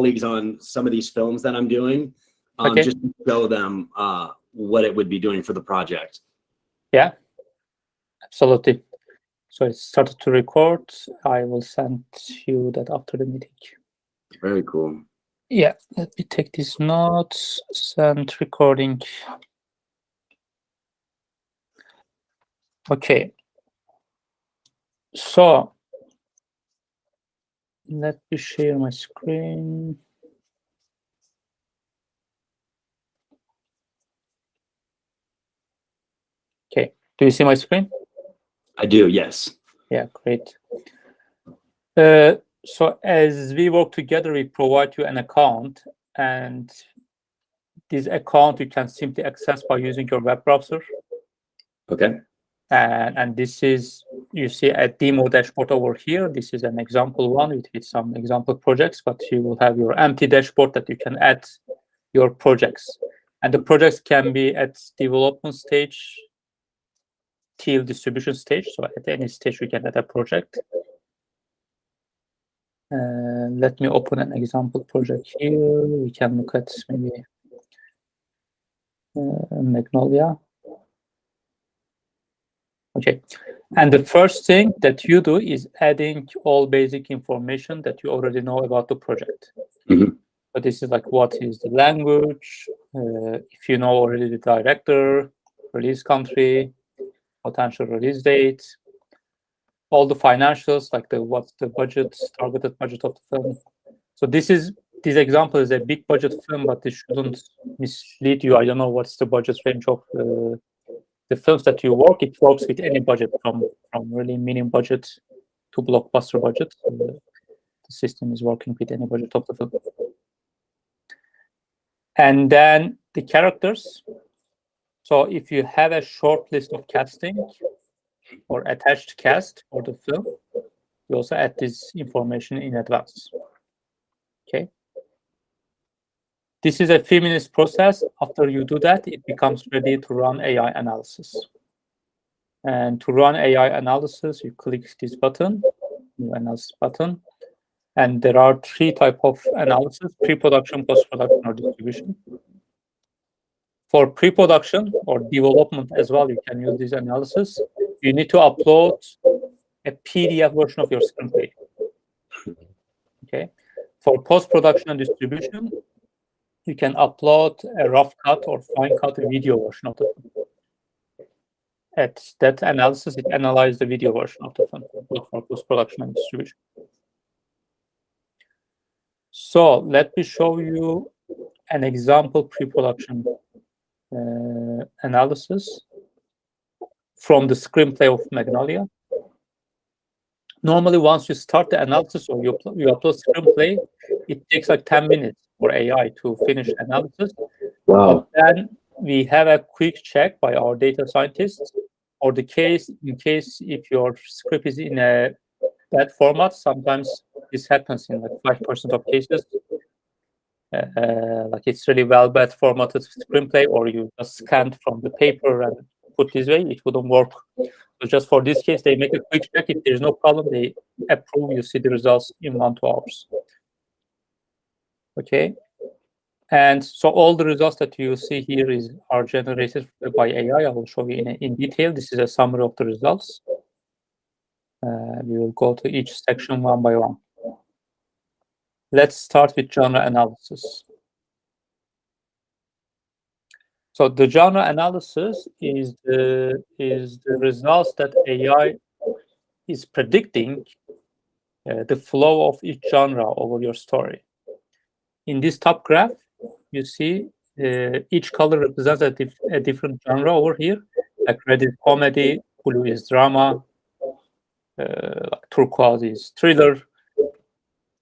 colleagues on some of these films that I'm doing, just to show them what it would be doing for the project. Yeah, absolutely. So it started to record. I will send you that after the meeting. Very cool. Yeah, let me take these notes. Send recording. Okay. So let me share my screen. Okay. Do you see my screen? I do, yes. Yeah, great. So as we work together, we provide you an account, and this account you can simply access by using your web browser. Okay. And this is, you see a demo dashboard over here. This is an example one with some example projects, but you will have your empty dashboard that you can add your projects. And the projects can be at development stage till distribution stage. So at any stage we can add a project. Let me open an example project here. We can look at maybe Magnolia. Okay, and the first thing that you do is adding all basic information that you already know about the project. Mm-hmm. So this is like, what is the language, if you know already the director, release country, potential release date, all the financials, like what's the budget, targeted budget of the film. So this example is a big budget film, but it shouldn't mislead you. I don't know what's the budget range of the films that you work. It works with any budget, from really medium budget to blockbuster budget. The system is working with any budget of the film. And then the characters. So if you have a short list of casting or attached cast for the film, you also add this information in advance. Okay. This is a few minutes process. After you do that, it becomes ready to run AI analysis. And to run AI analysis, you click this button, new analysis button. And there are 3 types of analysis: pre-production, post-production, or distribution. For pre-production or development as well, you can use this analysis. You need to upload a PDF version of your screenplay. Okay. For post-production and distribution, you can upload a rough cut or fine cut video version of the film. At that analysis, it analyzes the video version of the film for post-production and distribution. So let me show you an example pre-production analysis from the screenplay of Magnolia. Normally, once you start the analysis or you upload screenplay, it takes like 10 minutes for AI to finish analysis. Wow. But then we have a quick check by our data scientists, or in case if your script is in a bad format. Sometimes this happens in like 5% of cases. Like it's really bad formatted screenplay, or you just scanned from the paper and put this way, it wouldn't work. So just for this case, they make a quick check. If there's no problem, they approve. You see the results in 1-2 hours. Okay. And so all the results that you see here are generated by AI. I will show you in detail. This is a summary of the results. We will go to each section one by one. Let's start with genre analysis. So the genre analysis is the results that AI is predicting the flow of each genre over your story. In this top graph, you see each color represents a different genre over here. Like red is comedy, blue is drama, like turquoise is thriller.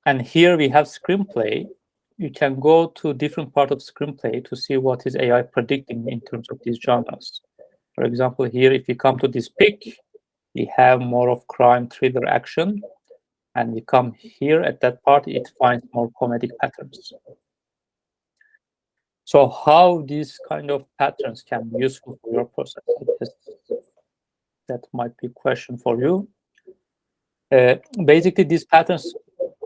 And here we have screenplay. You can go to different part of screenplay to see what is AI predicting in terms of these genres. For example, here, if you come to this pick, we have more of crime, thriller, action. And we come here at that part, it finds more comedic patterns. So how these kind of patterns can be useful for your process? That might be a question for you. Basically, these patterns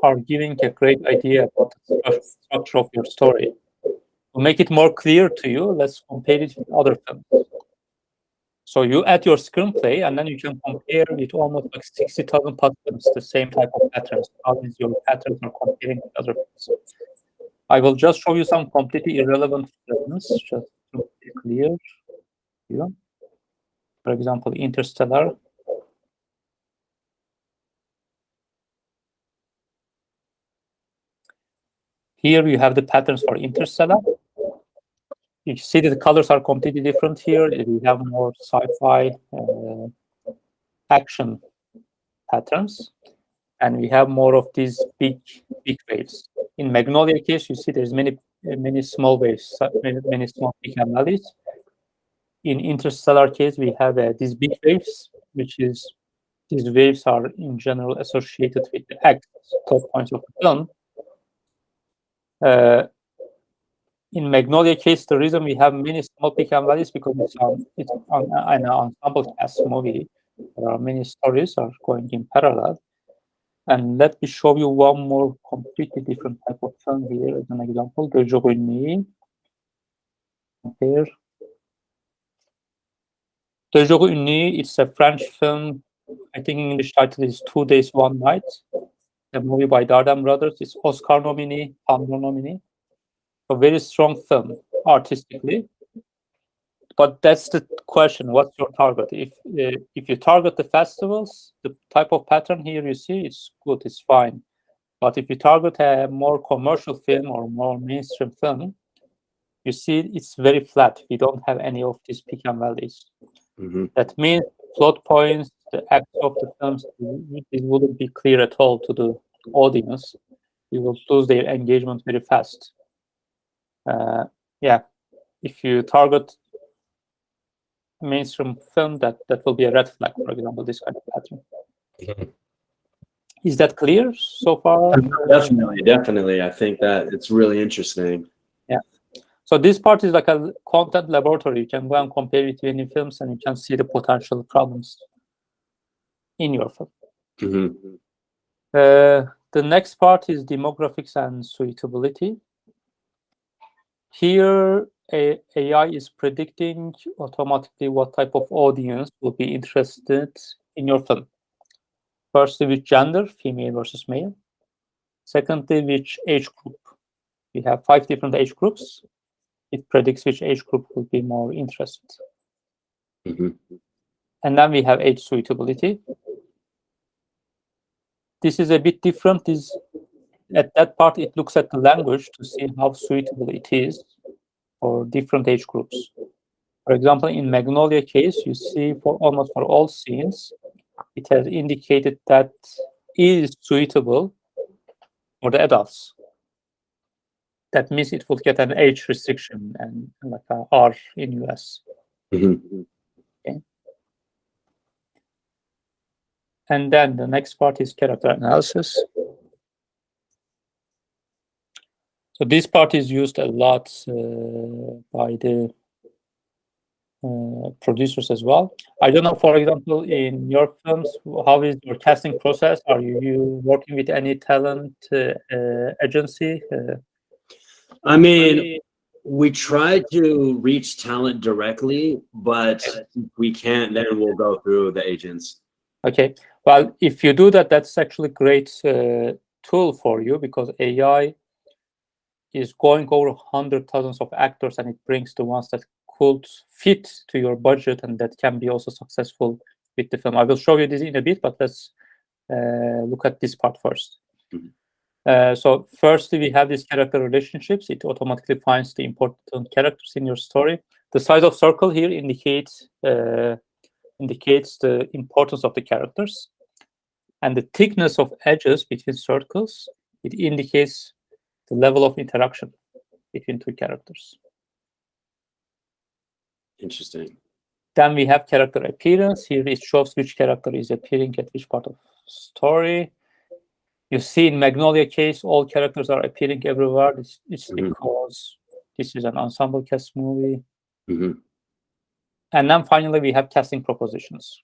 are giving a great idea about the structure of your story. To make it more clear to you, let's compare it with other films. So you add your screenplay, and then you can compare with almost like 60,000 patterns, the same type of patterns. How is your patterns are comparing with other films? I will just show you some completely irrelevant films, just to be clear. Yeah. For example, Interstellar. Here you have the patterns for Interstellar. You see that the colors are completely different here. We have more sci-fi action patterns, and we have more of these big waves. In Magnolia case, you see there's many small waves, many small peak and valleys. In Interstellar case, we have these big waves, which is these waves are in general associated with the top points of the film. In Magnolia case, the reason we have many small peak and valleys because it's an ensemble cast movie. There are many stories are going in parallel. And let me show you one more completely different type of film here as an example. The Journée. Here. The Journée, it's a French film. I think in English title is 2 Days, 1 Night. A movie by Dardenne brothers. It's Oscar nominee, Palme d'Or nominee. A very strong film artistically. But that's the question: what's your target? If you target the festivals, the type of pattern here you see is good, it's fine. But if you target a more commercial film or more mainstream film, you see it's very flat. We don't have any of these peak and valleys. That means plot points, the acts of the films, it wouldn't be clear at all to the audience. You will lose their engagement very fast. Yeah, if you target mainstream film, that will be a red flag, for example, this kind of pattern. Is that clear so far? Definitely. I think that it's really interesting. Yeah. So this part is like a content laboratory. You can go and compare it to any films, and you can see the potential problems in your film. The next part is demographics and suitability. Here, AI is predicting automatically what type of audience will be interested in your film. Firstly, which gender, female versus male. Secondly, which age group. We have 5 different age groups. It predicts which age group will be more interested. And then we have age suitability. This is a bit different. At that part, it looks at the language to see how suitable it is for different age groups. For example, in Magnolia case, you see for almost for all scenes, it has indicated that it is suitable for the adults. That means it will get an age restriction and like a R in US. Okay. And then the next part is character analysis. So this part is used a lot by the producers as well. I don't know, for example, in your films, how is your casting process? Are you working with any talent agency? I mean, we try to reach talent directly, but if we can't, then we'll go through the agents. Okay. Well, if you do that, that's actually a great tool for you because AI is going over 100,000 of actors and it brings the ones that could fit to your budget and that can be also successful with the film. I will show you this in a bit, but let's look at this part first. So firstly, we have these character relationships. It automatically finds the important characters in your story. The size of circle here indicates the importance of the characters. And the thickness of edges between circles, it indicates the level of interaction between 2 characters. Interesting. Then we have character appearance. Here it shows which character is appearing at which part of story. You see in Magnolia case, all characters are appearing everywhere. It's because this is an ensemble cast movie. And then finally, we have casting propositions.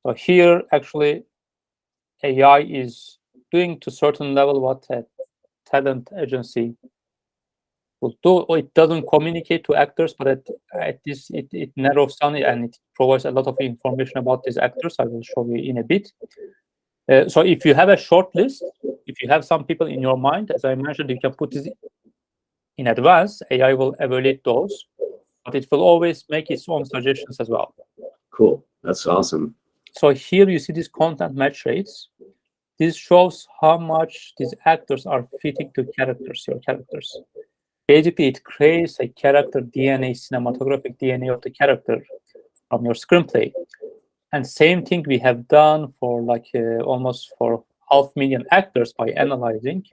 So here, actually, AI is doing to certain level what a talent agency will do. Or it doesn't communicate to actors, but at this it narrows down and it provides a lot of information about these actors. I will show you in a bit. So if you have a short list, if you have some people in your mind, as I mentioned, you can put this in advance. AI will evaluate those, but it will always make its own suggestions as well. Cool. That's awesome. So here you see these content match rates. This shows how much these actors are fitting to your characters. Basically, it creates a character DNA, cinematographic DNA of the character from your screenplay. And same thing we have done for almost for 500,000 actors by analyzing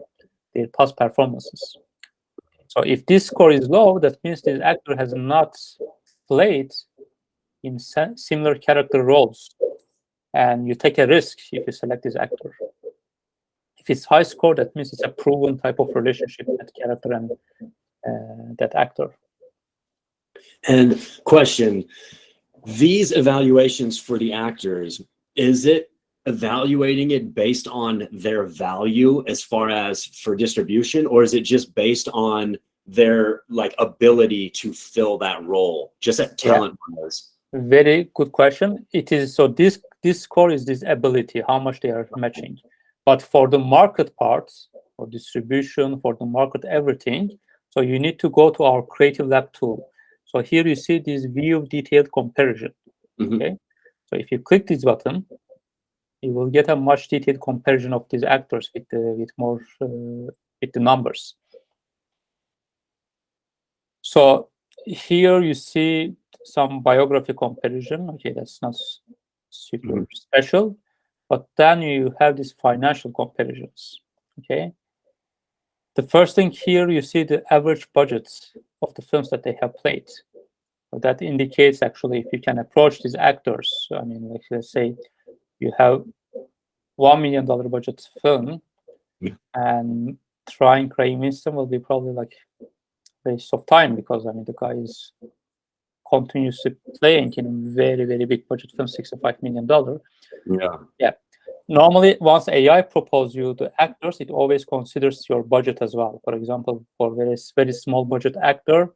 their past performances. So if this score is low, that means this actor has not played in similar character roles, and you take a risk if you select this actor. If it's high score, that means it's a proven type of relationship that character and that actor. And question, these evaluations for the actors, is it evaluating it based on their value as far as for distribution, or is it just based on their ability to fill that role, just at talent wise? Very good question. It is, so this score is this ability, how much they are matching. But for the market parts, for distribution, for the market, everything, so you need to go to our Creative Lab tool. So here you see this view detailed comparison. Okay, so if you click this button, you will get a much detailed comparison of these actors with the numbers. So here you see some biography comparison. Okay, that's not super special, but then you have these financial comparisons. Okay, the first thing here you see the average budgets of the films that they have played. So that indicates actually if you can approach these actors. I mean, let's say you have $1 million budget film, and trying Ray Winston will be probably waste of time, because I mean the guy is continuously playing in very, very big budget film, $65 million. Yeah. Normally, once AI proposes you the actors, it always considers your budget as well. For example, for very, very small budget actor,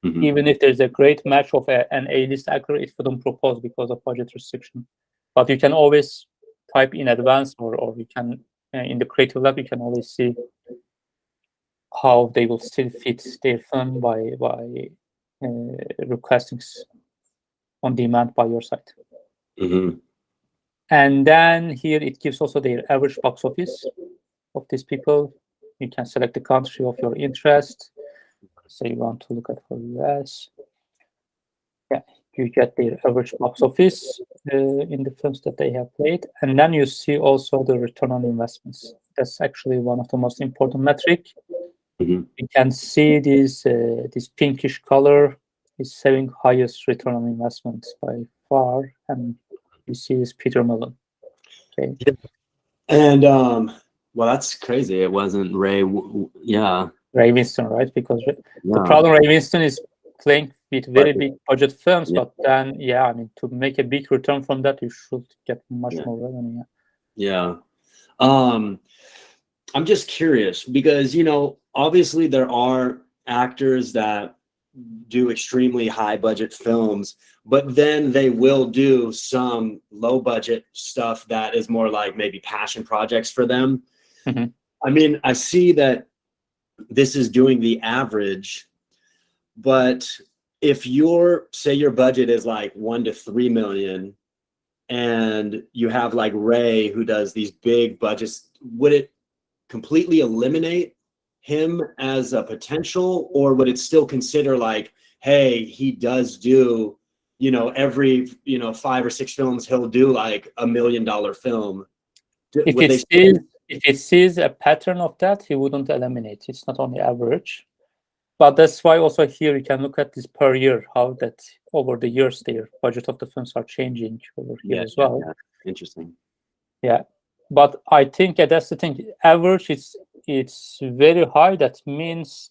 even if there's a great match of an A-list actor, it wouldn't propose because of budget restriction. But you can always type in advance, or you can in the Creative Lab, you can always see how they will still fit their film by requesting on demand by your site. And then here it gives also their average box office of these people. You can select the country of your interest. So you want to look at for US. Yeah, you get their average box office in the films that they have played. And then you see also the return on investments. That's actually one of the most important metric. You can see this pinkish color is having highest return on investments by far, and you see this Peter Millen. Okay. And well, that's crazy. It wasn't Ray. Ray Winston, right? Because the problem Ray Winston is playing with very big budget films, but then I mean, to make a big return from that, you should get much more revenue. I'm just curious because obviously there are actors that do extremely high budget films, but then they will do some low budget stuff that is more like maybe passion projects for them. I mean, I see that this is doing the average, but if say your budget is like 1 to 3 million and you have like Ray who does these big budgets, would it completely eliminate him as a potential, or would it still consider like, hey, he does do, every 5 or 6 films he'll do like $1 million film? If it sees a pattern of that, he wouldn't eliminate. It's not only average, but that's why also here you can look at this per year, how that over the years their budget of the films are changing over here as well. Interesting. Yeah, but I think that's the thing. Average, it's very high. That means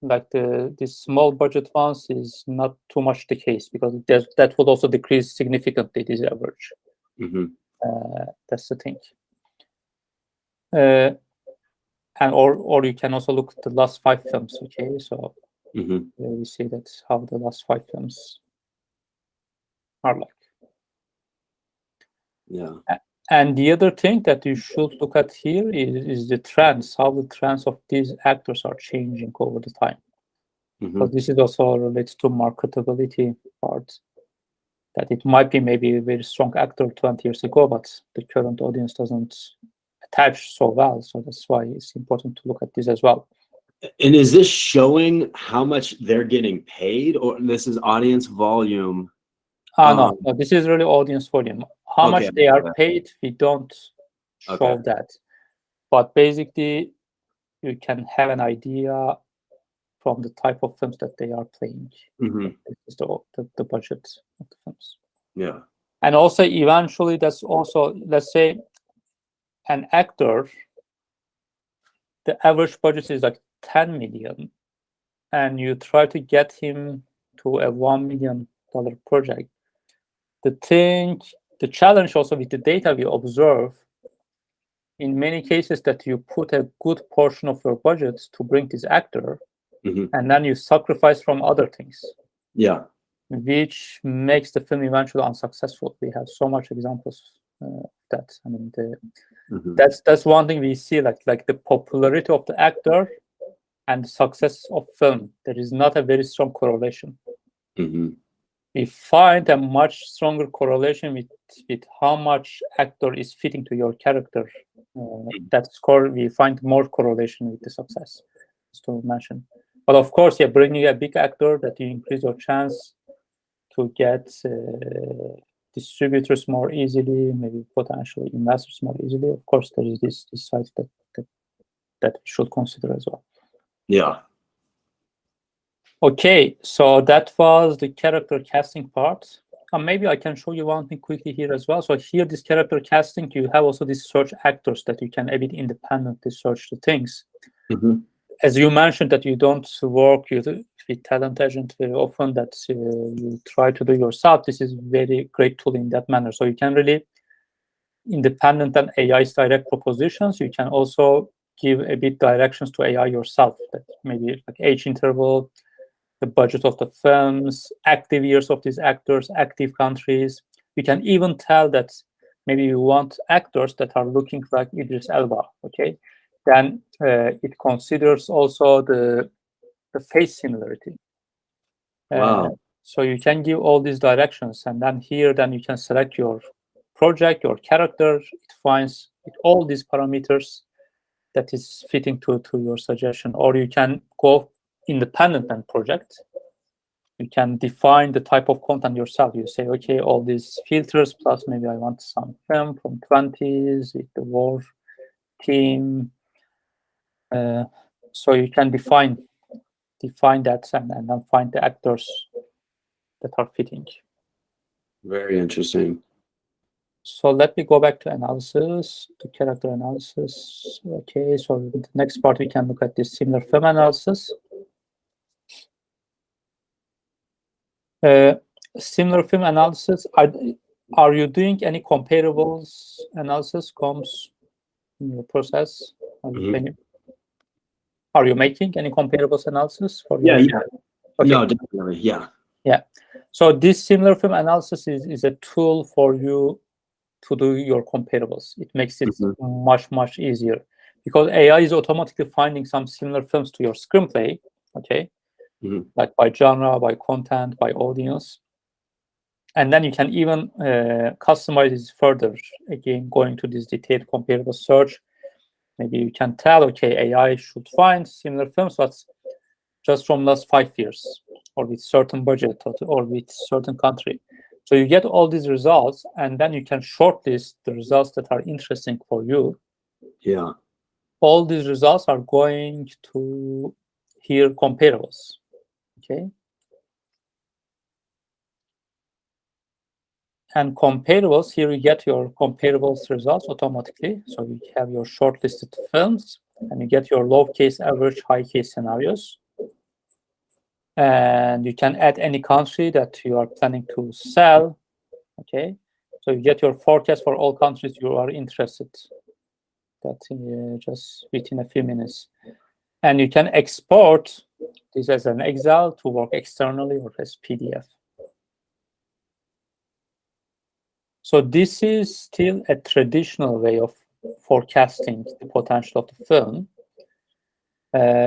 like the small budget ones is not too much the case, because that would also decrease significantly this average. That's the thing. And or you can also look at the last 5 films. Okay, so we see that how the last 5 films are like. Yeah. And the other thing that you should look at here is the trends, how the trends of these actors are changing over the time. Because this is also related to marketability part. That it might be maybe a very strong actor 20 years ago, but the current audience doesn't attach so well. So that's why it's important to look at this as well. And is this showing how much they're getting paid, or this is audience volume? No, this is really audience volume. How much they are paid, we don't show that. But basically, you can have an idea from the type of films that they are playing. This is the budget of the films. Yeah. And also, eventually, that's also, let's say, an actor, the average budget is like 10 million, and you try to get him to a $1 million project. The challenge also with the data we observe, in many cases, that you put a good portion of your budget to bring this actor, and then you sacrifice from other things. Yeah. Which makes the film eventually unsuccessful. We have so much examples of that. I mean, that's one thing we see, like the popularity of the actor and the success of film. There is not a very strong correlation. We find a much stronger correlation with how much actor is fitting to your character. That score, we find more correlation with the success, just to mention. But of course, bringing a big actor, that you increase your chance to get distributors more easily, maybe potentially investors more easily. Of course, there is this side that we should consider as well. Yeah. Okay, so that was the character casting part. Maybe I can show you one thing quickly here as well. So here, this character casting, you have also these search actors that you can a bit independently search the things. As you mentioned that you don't work with talent agent very often, that you try to do yourself. This is very great tool in that manner. So you can really, independent and AI's direct propositions, you can also give a bit directions to AI yourself, that maybe like age interval, the budget of the films, active years of these actors, active countries. You can even tell that maybe you want actors that are looking like Idris Elba, okay? Then it considers also the face similarity. Wow. So you can give all these directions, and then here, then you can select your project, your character. It finds with all these parameters that is fitting to your suggestion. Or you can go independent and project. You can define the type of content yourself. You say, okay, all these filters, plus maybe I want some film from 20s with the war theme. So you can define that and then find the actors that are fitting. Very interesting. So let me go back to analysis, to character analysis. Okay, so the next part we can look at this similar film analysis. Similar film analysis, are you doing any comparables analysis comes in your process? Are you making any comparables analysis for your? Yeah. Okay. No, definitely. Yeah. So this similar film analysis is a tool for you to do your comparables. It makes it much easier, because AI is automatically finding some similar films to your screenplay, okay? Like by genre, by content, by audience. And then you can even customize this further, again, going to this detailed comparable search. Maybe you can tell, okay, AI should find similar films, but just from last 5 years, or with certain budget, or with certain country. So you get all these results, and then you can shortlist the results that are interesting for you. Yeah. All these results are going to here comparables, okay? And comparables, here you get your comparables results automatically. So you have your shortlisted films, and you get your low case, average, high case scenarios. And you can add any country that you are planning to sell, okay? So you get your forecast for all countries you are interested that just within a few minutes. And you can export this as an Excel to work externally or as PDF. So this is still a traditional way of forecasting the potential of the film.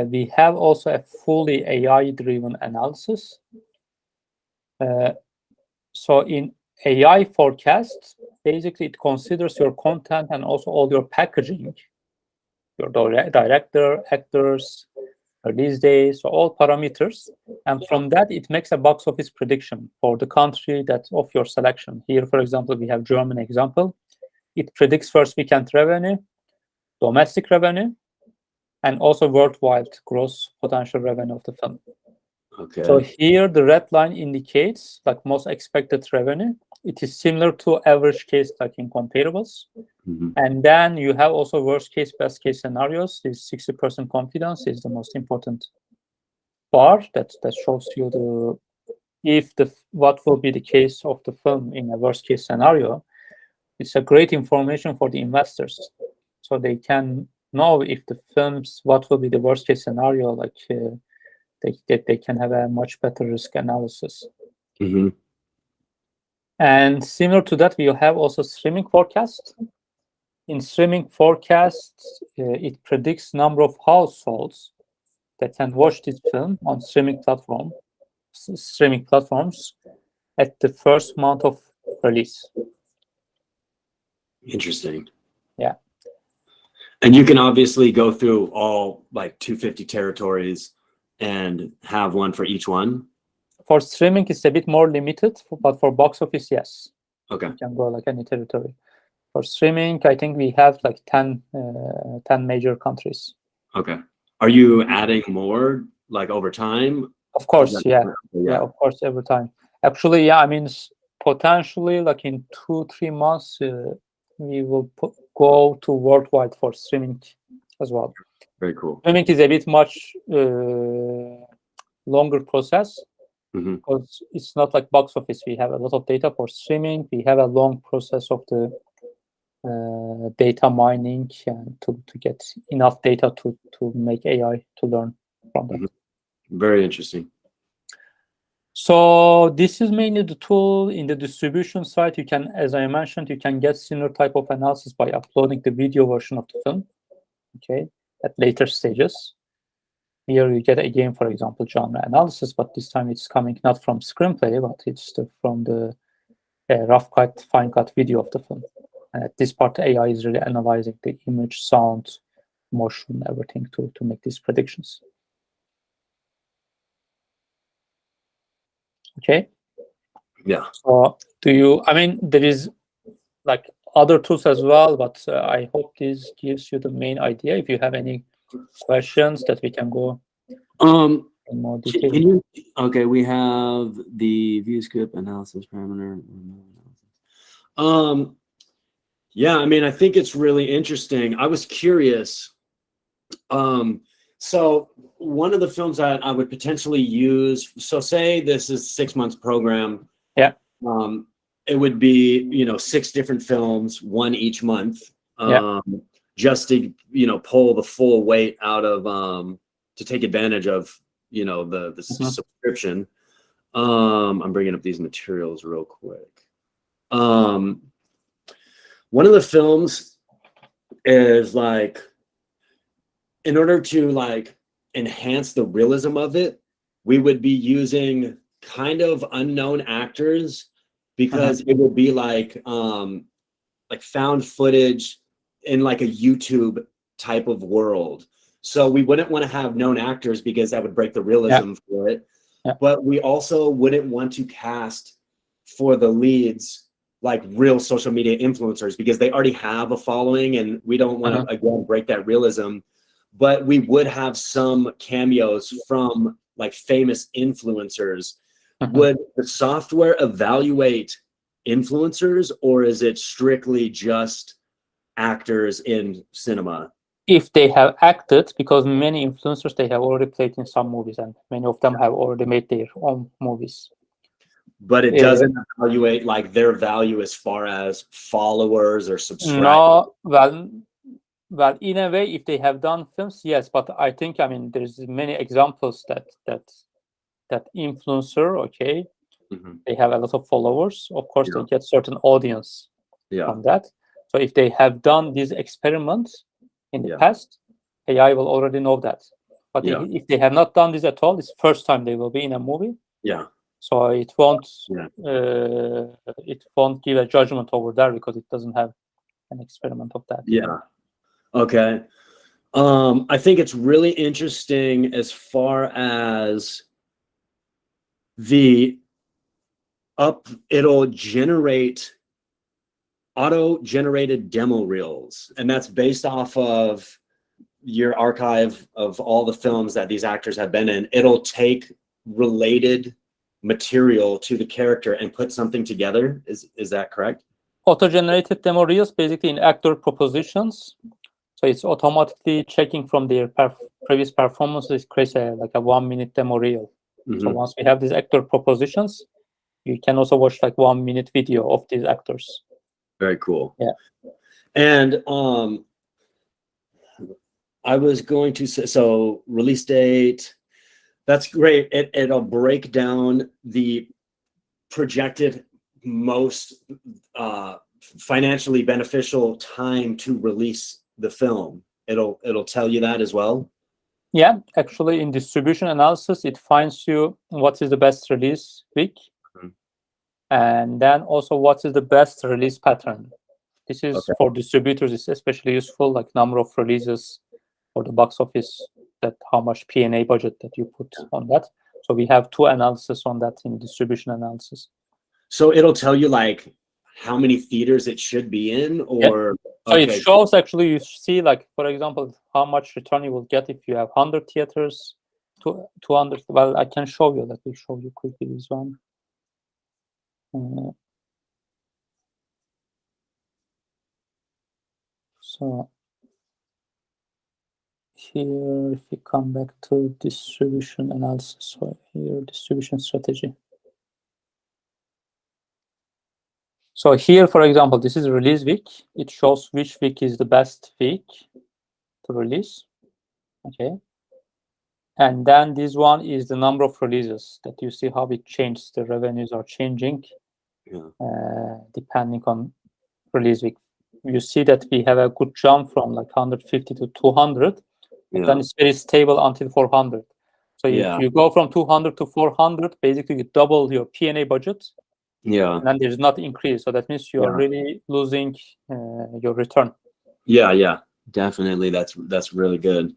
We have also a fully AI-driven analysis. So in AI forecast, basically it considers your content and also all your packaging, your director, actors, release days, so all parameters. And from that, it makes a box office prediction for the country that's of your selection. Here, for example, we have German example. It predicts first weekend revenue, domestic revenue, and also worldwide gross potential revenue of the film. Okay. So here the red line indicates like most expected revenue. It is similar to average case like in comparables. And then you have also worst case, best case scenarios. This 60% confidence is the most important bar that shows you what will be the case of the film in a worst case scenario. It's a great information for the investors, so they can know if the films what will be the worst case scenario. Like they can have a much better risk analysis. And similar to that, we have also streaming forecast. In streaming forecasts, it predicts number of households that can watch this film on streaming platforms at the first month of release. Interesting. Yeah. And you can obviously go through all like 250 territories and have one for each one. For streaming, it's a bit more limited, but for box office, yes. Okay. You can go like any territory. For streaming, I think we have like 10 major countries. Okay. Are you adding more like over time? Of course, yeah, of course, every time. Actually, yeah, I mean, potentially like in 2-3 months, we will go to worldwide for streaming as well. Very cool. Streaming is a bit much longer process because it's not like box office. We have a lot of data for streaming. We have a long process of the data mining and to get enough data to make AI to learn from that. Very interesting. So this is mainly the tool in the distribution side. You can, as I mentioned, you can get similar type of analysis by uploading the video version of the film, okay, at later stages. Here you get again, for example, genre analysis, but this time it's coming not from screenplay, but it's from the rough cut, fine cut video of the film. And at this part, AI is really analyzing the image, sound, motion, everything to make these predictions. Okay. Yeah. So I mean, there is like other tools as well, but I hope this gives you the main idea. If you have any questions that we can go in more detail. Okay, we have the view script analysis parameter. Yeah, I mean, I think it's really interesting. I was curious. So one of the films that I would potentially use, so say this is 6 months program. Yeah. It would be, 6 different films, one each month. Just to, pull the full weight out of, to take advantage of, the subscription. I'm bringing up these materials real quick. One of the films is like, in order to like enhance the realism of it, we would be using kind of unknown actors because it would be like found footage in like a YouTube type of world. So we wouldn't want to have known actors because that would break the realism for it. But we also wouldn't want to cast for the leads like real social media influencers because they already have a following and we don't want to again break that realism. But we would have some cameos from like famous influencers. Would the software evaluate influencers or is it strictly just actors in cinema? If they have acted, because many influencers, they have already played in some movies and many of them have already made their own movies. But it doesn't evaluate like their value as far as followers or subscribers. No, well, Well, in a way, if they have done films, yes, but I think, I mean, there's many examples that influencer, okay, they have a lot of followers. Of course, they get certain audience from that. So if they have done these experiments in the past, AI will already know that. But if they have not done this at all, it's first time they will be in a movie. So it won't give a judgment over there because it doesn't have an experiment of that. Okay. I think it's really interesting as far as it'll generate auto-generated demo reels, and that's based off of your archive of all the films that these actors have been in. It'll take related material to the character and put something together. Is that correct? Auto-generated demo reels, basically in actor propositions. So it's automatically checking from their previous performances, creates like a 1-minute demo reel. So once we have these actor propositions, you can also watch like 1-minute video of these actors. Very cool. Yeah. And I was going to say, so release date, that's great. It'll break down the projected most financially beneficial time to release the film. It'll tell you that as well. Yeah, actually in distribution analysis, it finds you what is the best release week, and then also what is the best release pattern. This is for distributors, it's especially useful, like number of releases for the box office, that how much P&A budget that you put on that. So we have 2 analysis on that in distribution analysis. So it'll tell you like how many theaters it should be in, or so it shows, actually, you see, like, for example, how much return you will get if you have 100 theaters, 200. Well, I can show you. Let me show you quickly this one. So here, if we come back to distribution analysis, so here, distribution strategy. So here, for example, this is release week. It shows which week is the best week to release. Okay. And then this one is the number of releases, that you see how it changes. The revenues are changing depending on release week. You see that we have a good jump from like 150 to 200, and then it's very stable until 400. So if you go from 200 to 400, basically you double your P&A budget. And then there's not increase. So that means you are really losing your return. Yeah, definitely. That's really good.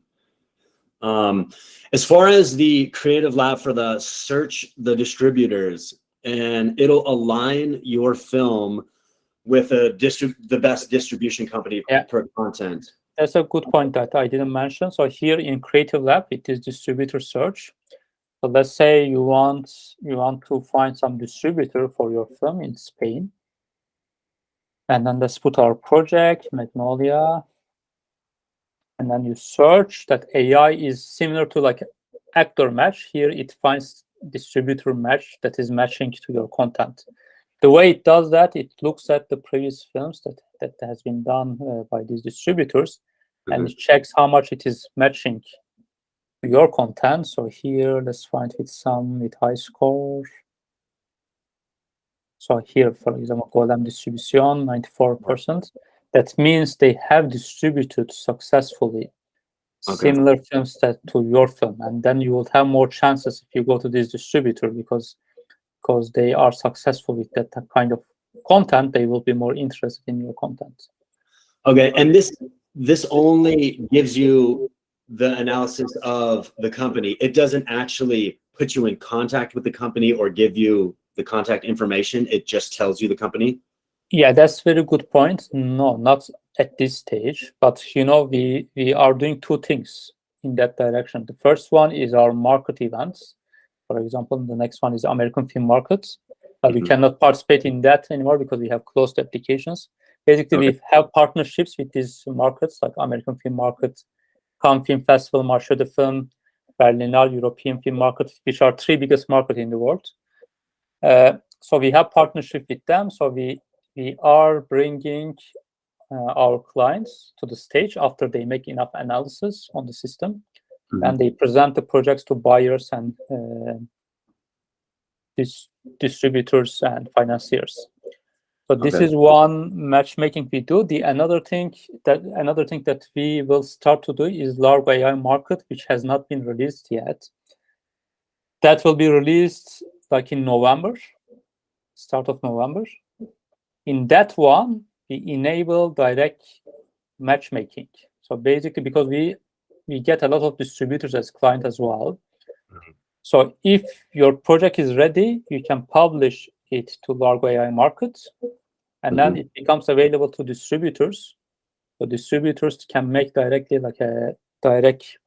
As far as the creative lab for the search the distributors, and it'll align your film with the best distribution company per content. That's a good point that I didn't mention. So here in Creative Lab, it is distributor search. So let's say you want to find some distributor for your film in Spain. And then let's put our project, Magnolia. And then you search that AI is similar to like actor match. Here it finds distributor match that is matching to your content. The way it does that, it looks at the previous films that has been done by these distributors, and it checks how much it is matching to your content. So here, let's find with high score. So here, for example, Golem distribution, 94%. That means they have distributed successfully similar films to your film, and then you will have more chances if you go to this distributor because they are successful with that kind of content. They will be more interested in your content. Okay, and this only gives you the analysis of the company. It doesn't actually put you in contact with the company or give you the contact information. It just tells you the company. Yeah, that's a very good point. No, not at this stage, but we are doing 2 things in that direction. The first one is our market events. For example, the next one is American film markets. We cannot participate in that anymore because we have closed applications. Basically, we have partnerships with these markets, like American film markets, Cannes Film Festival, Marché de Film, Berlinale, European film markets, which are 3 biggest markets in the world. So we have partnership with them. So we are bringing our clients to the stage after they make enough analysis on the system, Mhm. and they present the projects to buyers and distributors and financiers. So this Okay. is one matchmaking we do. Another thing that we will start to do is Largo.ai market, which has not been released yet. That will be released like in November, start of November. In that one, we enable direct matchmaking. So basically, because we get a lot of distributors as client as well. Mhm. So if your project is ready, you can publish it to Largo.ai market, and then it becomes available to distributors. So distributors can make directly like a direct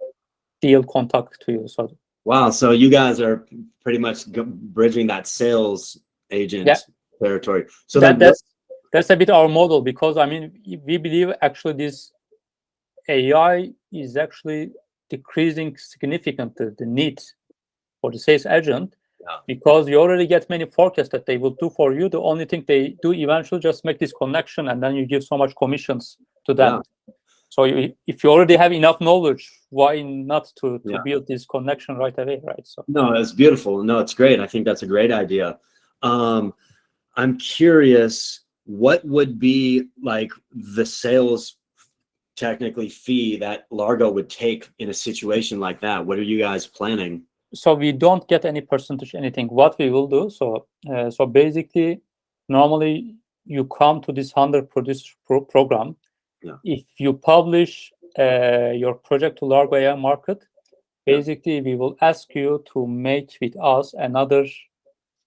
deal contact to you. So Wow. So you guys are pretty much bridging that sales agent yeah, territory. So then that's a bit our model, because I mean, we believe actually this AI is actually decreasing significantly the need for the sales agent, Yeah. because you already get many forecasts that they will do for you. The only thing they do eventually just make this connection, and then you give so much commissions to them. Yeah. So if you already have enough knowledge, why not to Yeah. build this connection right away, right? So No, it's beautiful. No, it's great. I think that's a great idea. I'm curious, what would be like the sales technically fee that Largo would take in a situation like that? What are you guys planning? so we don't get any percentage, anything. What we will do, so basically, normally you come to this 100 producer program. Yeah. If you publish your project to Largo.ai market, basically we will ask you to make with us another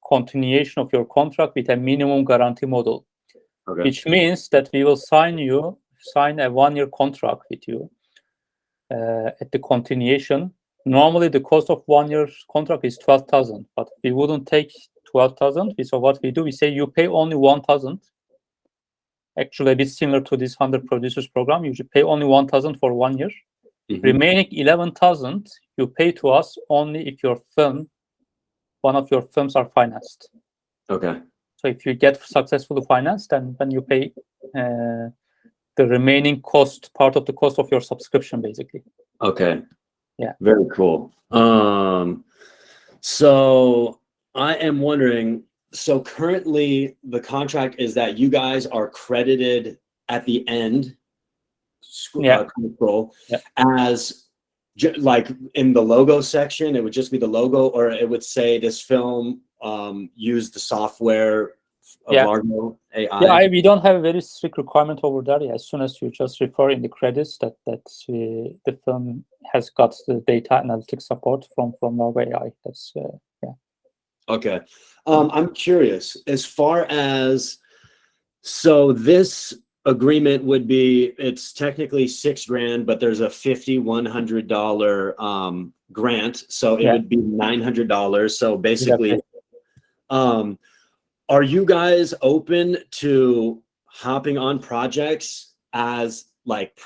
continuation of your contract with a minimum guarantee model, Okay. which means that we will sign a 1-year contract with you at the continuation. Normally, the cost of 1-year contract is 12,000, but we wouldn't take 12,000. So what we do, we say you pay only 1,000. Actually, a bit similar to this 100 producers program. You should pay only 1,000 for 1 year. Mhm. Remaining 11,000, you pay to us only if one of your films are financed. Okay. So if you get successfully financed, then you pay the remaining cost, part of the cost of your subscription, basically. Okay. Yeah. Very cool. So I am wondering, so currently the contract is that you guys are credited at the end, Yeah. control, Yeah. as like in the logo section, it would just be the logo, or it would say this film used the software of Yeah. Largo.ai. Yeah, we don't have a very strict requirement over there. As soon as you just refer in the credits that the film has got the data analytics support from Largo.ai. That's yeah. Okay. I'm curious, as far as, so this agreement would be, it's technically $6,000, but there's a $5,100 grant, so it Yeah. would be $900. So basically, Exactly. are you guys open to hopping on projects as like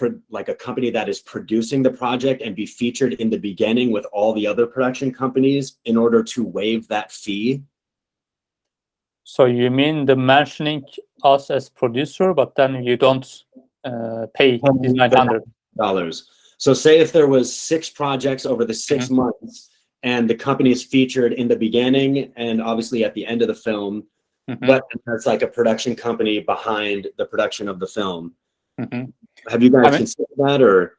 a company that is producing the project and be featured in the beginning with all the other production companies in order to waive that fee? So you mean the mentioning us as producer, but then you don't pay these $900. So say if there was 6 projects over the 6 months, and the company is featured in the beginning and obviously at the end of the film, but that's like a production company behind the production of the film. Have you guys considered that, or?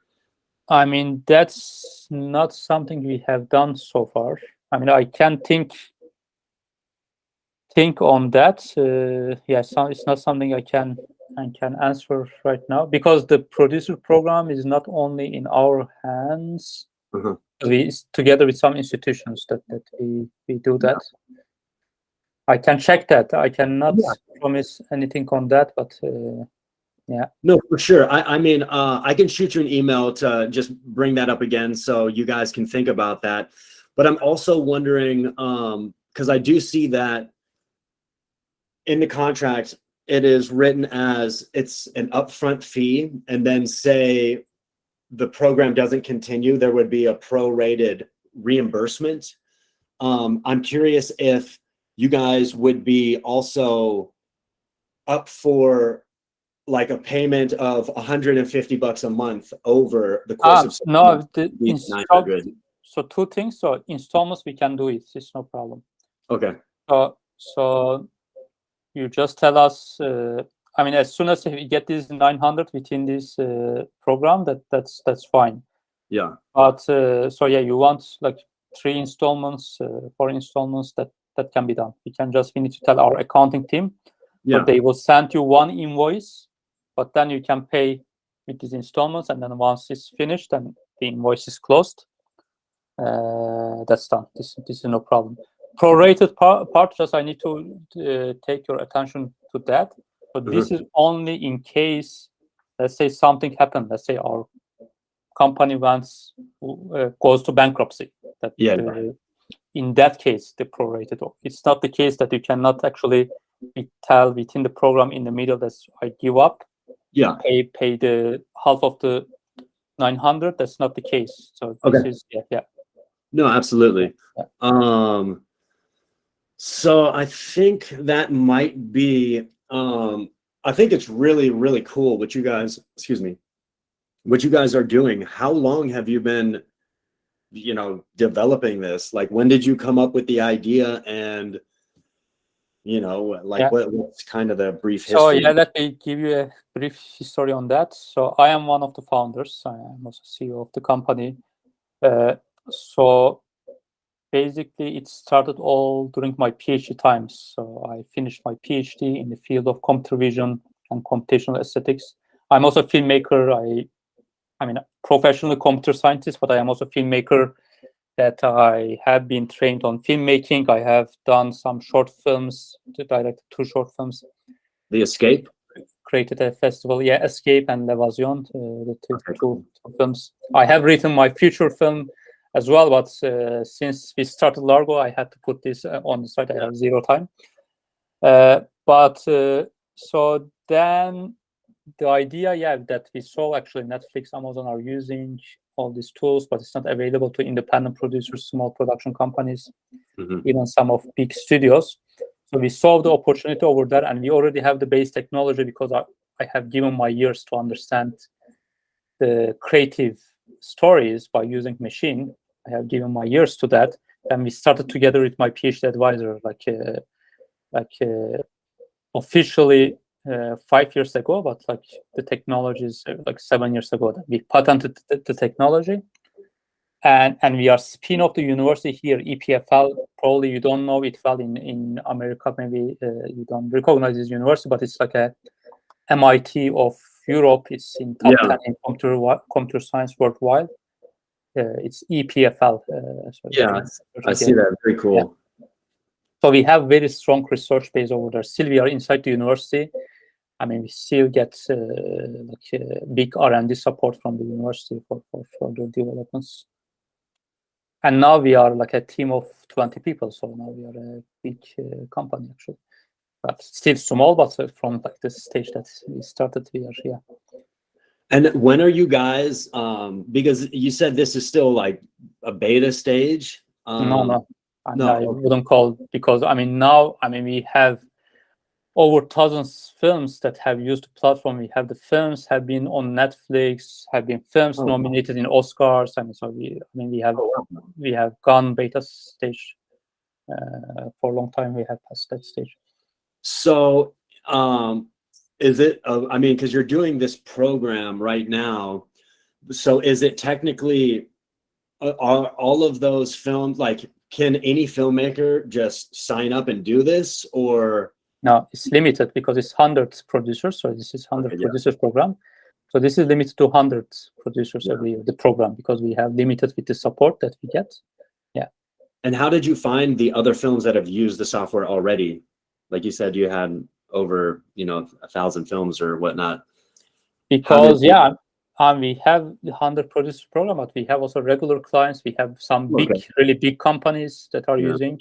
I mean, that's not something we have done so far. I mean, I can think on that. Yes, it's not something I can answer right now, because the producer program is not only in our hands. We together with some institutions that we do that. I can check that. I cannot promise anything on that, but yeah. No, for sure. I mean, I can shoot you an email to just bring that up again so you guys can think about that. But I'm also wondering, because I do see that in the contract, it is written as it's an upfront fee, and then say the program doesn't continue, there would be a prorated reimbursement. I'm curious if you guys would be also up for like a payment of $150 a month over the course of 6 months, no, be 900. so two things. So installments, we can do it. It's no problem. Okay. So you just tell us. I mean, as soon as we get these 900 within this program, that's fine. Yeah. But so yeah, you want like 3 installments, 4 installments. That can be done. We need to tell our accounting team. Yeah. So they will send you one invoice, but then you can pay with these installments, and then once it's finished, then the invoice is closed. That's done. This is no problem. Prorated part, just I need to take your attention to that. But this is only in case, let's say something happened. Let's say our company goes to bankruptcy. In that case, the prorated. It's not the case that you cannot actually tell within the program in the middle that I give up. Yeah. Pay the half of the 900. That's not the case. So this is yeah. No, absolutely. Yeah. So I think that might be, I think it's really, really cool what you guys, what you guys are doing. How long have you been, developing this? Like, when did you come up with the idea? And, what's kind of the brief history? So yeah, let me give you a brief history on that. So I am one of the founders. I am also CEO of the company. So basically, it started all during my PhD times. So I finished my PhD in the field of computer vision and computational aesthetics. I'm also a filmmaker. I mean, professionally computer scientist, but I am also a filmmaker. That I have been trained on filmmaking. I have done some short films, directed 2 short films. The Escape? Created a festival, Escape and L'Evasion, the two films. I have written my future film as well, but since we started Largo, I had to put this on the site. I have 0 time. So then the idea, that we saw actually Netflix, Amazon are using all these tools, but it's not available to independent producers, small production companies, even some of big studios. So we saw the opportunity over there, and we already have the base technology because I have given my years to understand the creative stories by using machine. I have given my years to that, and we started together with my PhD advisor, officially 5 years ago, but the technology is 7 years ago that we patented the technology. And we are spin off the university here, EPFL. Probably you don't know it well in America. Maybe you don't recognize this university, but it's like a MIT of Europe. It's in top 10 in computer science worldwide. It's EPFL. I see that. Very cool. Yeah. So we have very strong research base over there. Still, we are inside the university. I mean, we still get big R&D support from the university for further developments. And now we are like a team of 20 people. So now we are a big company, actually. But still small, but from the stage that we started, we are here. And when are you guys, because you said this is still like a beta stage? No. I wouldn't call, because we have over thousands of films that have used the platform. We have the films have been on Netflix, have been films nominated in Oscars. We have gone beta stage for a long time. We have passed that stage. So, is it? Because you're doing this program right now. So, is it technically? Are all of those films can any filmmaker just sign up and do this, or? No, it's limited because it's 100 producers. So this is 100 producers program. So this is limited to 100 producers every year, the program, because we have limited with the support that we get. Yeah. And how did you find the other films that have used the software already? Like you said, you had over 1,000 films or whatnot. Because we have the 100 producer program, but we have also regular clients. We have some really big companies that are using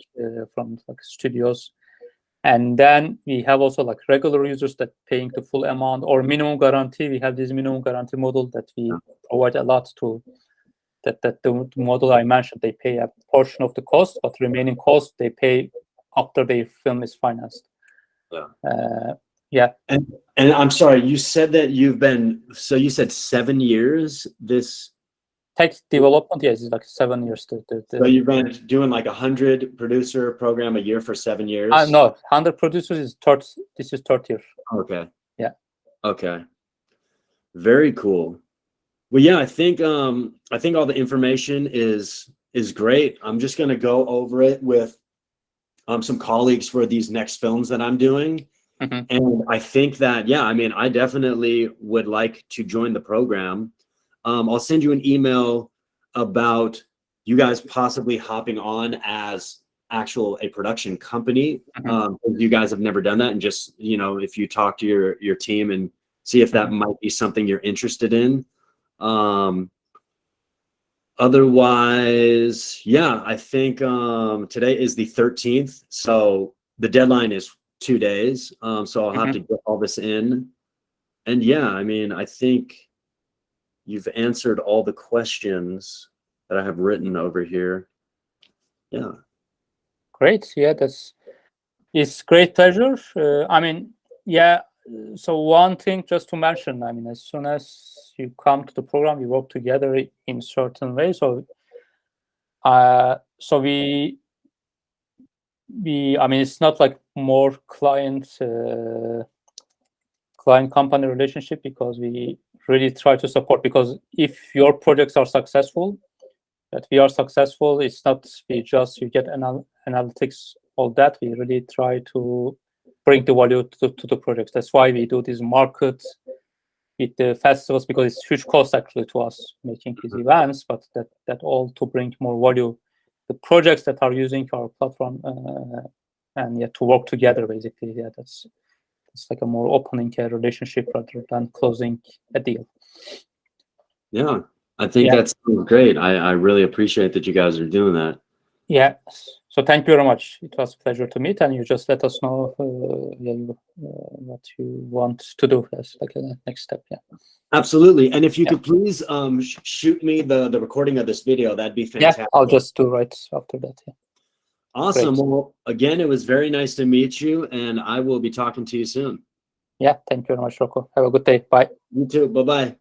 from studios. And then we have also regular users that paying the full amount or minimum guarantee. We have this minimum guarantee model that we provide a lot to. That the model I mentioned, they pay a portion of the cost, but remaining cost they pay after their film is financed. Yeah. And I'm sorry, you said that you said 7 years this. Tech development, yes, it's like 7 years. So you've been doing like 100 producer program a year for 7 years? No, 100 producers is third. This is third year. Okay. Yeah. Okay. Very cool. Well, yeah, I think all the information is great. I'm just gonna go over it with some colleagues for these next films that I'm doing. Mm-hmm. And I think that, yeah, I mean, I definitely would like to join the program. I'll send you an email about you guys possibly hopping on as a production company. Mm-hmm. You guys have never done that, and just, if you talk to your team and see if that might be something you're interested in. Otherwise, yeah, I think today is the 13th, so the deadline is 2 days. So I'll have to get all this in. And yeah, I mean, I think you've answered all the questions that I have written over here. Yeah. Great. Yeah, it's great pleasure. I mean, yeah. So one thing just to mention, I mean, as soon as you come to the program, we work together in certain ways. So, we I mean, it's not like more client company relationship, because we really try to support, because if your projects are successful, that we are successful, it's not you get analytics, all that. We really try to bring the value to the projects. That's why we do these markets with the festivals, because it's huge cost actually to us making these events, but that all to bring more value the projects that are using our platform, and yeah, to work together basically. Yeah, it's like a more opening relationship rather than closing a deal. Yeah, I think that's great. I really appreciate that you guys are doing that. Yeah, so thank you very much. It was a pleasure to meet, and you just let us know what you want to do as like a next step. Yeah, absolutely. And if you could please shoot me the recording of this video, that'd be fantastic. Yeah, I'll just do right after that. Yeah. Awesome. Great. Well, again, it was very nice to meet you, and I will be talking to you soon. Yeah, thank you very much, Rocco. Have a good day. Bye. You too. Bye-bye.